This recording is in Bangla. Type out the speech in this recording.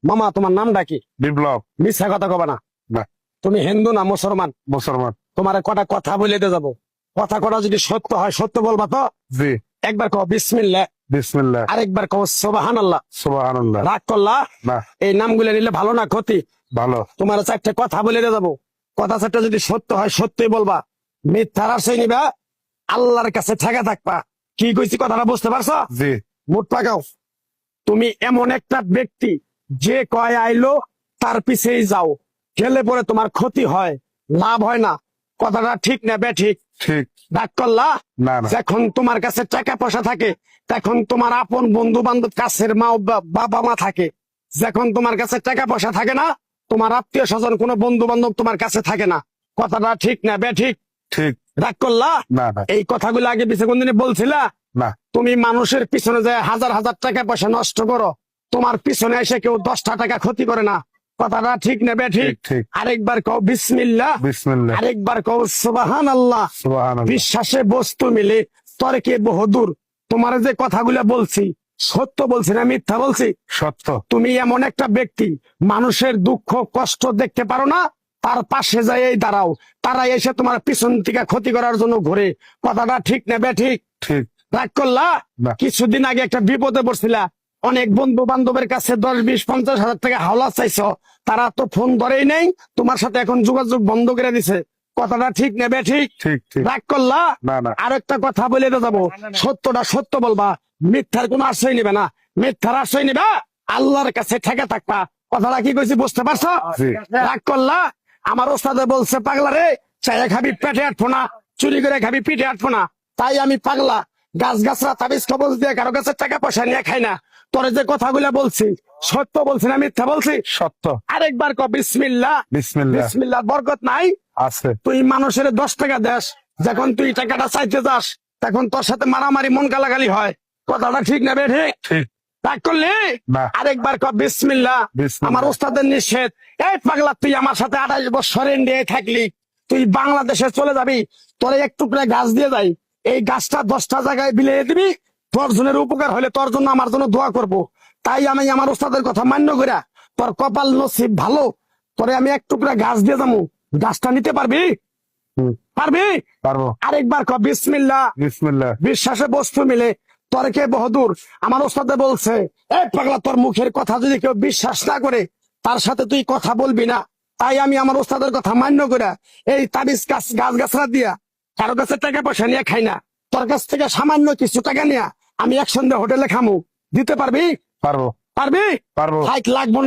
মামা তোমার নামটা কি? বিপ্লব। মিথ্যা কথা কবা না। না। তুমি হিন্দু না মুসলমান? মুসলমান। তোমার কটা কথা বলে দিয়ে যাবো, কথা কটা যদি সত্য হয় সত্য বলবা তো? জি। একবার কও বিসমিল্লাহ, বিসমিল্লাহ। আরেকবার কও সুবহানাল্লাহ। সুবহানাল্লাহ। রাগ করলা? না। এই নামগুলো নিলে ভালো না ক্ষতি? ভালো। তোমার চারটে কথা বলে দিয়ে যাবো, কথা চারটা যদি সত্য হয় সত্যই বলবা, মিথ্যার আশ্রয় নিবা, আল্লাহর কাছে ঠেকা থাকবা। কি কইছি কথাটা বুঝতে পারছো? জি। মুখ পাকাও। তুমি এমন একটা ব্যক্তি যে কয় আইলো তার পিছেই যাও, গেলে পরে তোমার ক্ষতি হয়, লাভ হয় না। কথাটা ঠিক না বে ঠিক? ঠিক। রাগ করলা? না না। যখন তোমার কাছে টাকা পয়সা থাকে, তখন তোমার আপন বন্ধু বান্ধব, কাছের মা বাবা মা থাকে। যখন তোমার কাছে টাকা পয়সা থাকে না, তোমার আত্মীয় স্বজন কোনো বন্ধু বান্ধব তোমার কাছে থাকে না। কথাটা ঠিক না বে ঠিক? ঠিক। রাগ করলা? না না। এই কথাগুলো আগে পিছে কোনদিনে বলছিলা? না। তুমি মানুষের পিছনে যায় হাজার হাজার টাকা পয়সা নষ্ট করো, তোমার পিছনে এসে কেউ 10টা টাকা ক্ষতি করে না। কথাটা ঠিক না বে ঠিক? ঠিক ঠিক। আরেকবার কও বিসমিল্লাহ, বিসমিল্লাহ। আরেকবার কও সুবহানাল্লাহ। সুবহানাল্লাহ। বিশ্বাসে বস্তু মিলে তর্কে বহুদূর। তোমার যে কথাগুলো বলছি সত্য বলছি না মিথ্যা বলছি? সত্য। তুমি এমন একটা ব্যক্তি, মানুষের দুঃখ কষ্ট দেখতে পারো না, তার পাশে যাই দাঁড়াও, তারা এসে তোমার পিছন থেকে ক্ষতি করার জন্য ঘুরে। কথাটা ঠিক না বে ঠিক? ঠিক। রাগ করলা? না। কিছুদিন আগে একটা বিপদে পড়ছিলা, অনেক বন্ধু বান্ধবের কাছে 10, 20, 50 হাজার টাকা হাওলা চাইছো, তারা তো ফোন ধরেই নেই, তোমার সাথে এখন যোগাযোগ বন্ধ করে দিছে। কথাটা ঠিক নেবে ঠিক? ঠিক ঠিক। রাগ করলা? না না। আরেকটা কথা বলে যাবো, সত্যটা সত্য বলবা, মিথ্যার কোনো আশ্রয় নিবে না। মিথ্যার আশ্রয় নিবা, আল্লাহর কাছে ঠেকে থাকবা। কথাটা কি কইছি বুঝতে পারছো? জি। রাগ করলা? আমার ওস্তাদে বলছে পাগলা রে, চাইয়া খাবি পেটে আটবো না, চুরি করে খাবি পিঠে আটবো না। তাই আমি পাগলা, গাছ গাছরা তাবিজ কবজ দিয়ে কারো কাছে টাকা পয়সা নিয়ে খাই না। তোরে যে কথাগুলো বলছি সত্য বলছি না মিথ্যা বলছি? সত্য। আরেকবার ক বিসমিল্লাহ। বিসমিল্লাহ। বিসমিল্লাহ বরকত নাই? আছে। তুই মানুষের 10 টাকা দেস, যখন তুই টাকাটা চাইতে যাস তখন তোর সাথে মারামারি মন গালাগালি হয়। কথাটা ঠিক না বে ঠিক? ঠিক। রাগ করলি? না। আরেকবার ক বিসমিল্লাহ। বিসমিল্লাহ। আমার ওস্তাদের নিষেধ। এই পাগলা, তুই আমার সাথে 28 বছর ইন্ডিয়ায় থাকলি, তুই বাংলাদেশে চলে যাবি, তোরে এক টুকরা গাছ দিয়ে যাই, এই গাছটা 10টা জায়গায় বিলিয়ে দিবি, তোর জনের উপকার হলে তোর জন্য আমার জন্য দোয়া করব। তাই আমি আমার ওস্তাদের কথা মান্য কইরা, তোর কপাল নসিব ভালো, তোরে আমি এক টুকরা গাছ দিয়ে যাবো, গাছটা নিতে পারবি? পারবি? পারবো। আরেকবার ক বিসমিল্লাহ। বিসমিল্লাহ। বিশ্বাসে বস্তু মিলে তর্কে বহুদূর। আমার ওস্তাদে বলছে, এই পাগলা, তোর মুখের কথা যদি কেউ বিশ্বাস না করে, তার সাথে তুই কথা বলবি না। তাই আমি আমার ওস্তাদের কথা মান্য করে এই তাবিজ গাছ গাছরা দিয়া কারো কাছে টাকা পয়সা নিয়ে খাই না। তোর কাছ থেকে সামান্য কিছু টাকা নিয়ে আমি একসঙ্গে হোটেলে খামু, দিতে পারবি? পারবো। পারবি? পারবো। হাইট লাগবো না।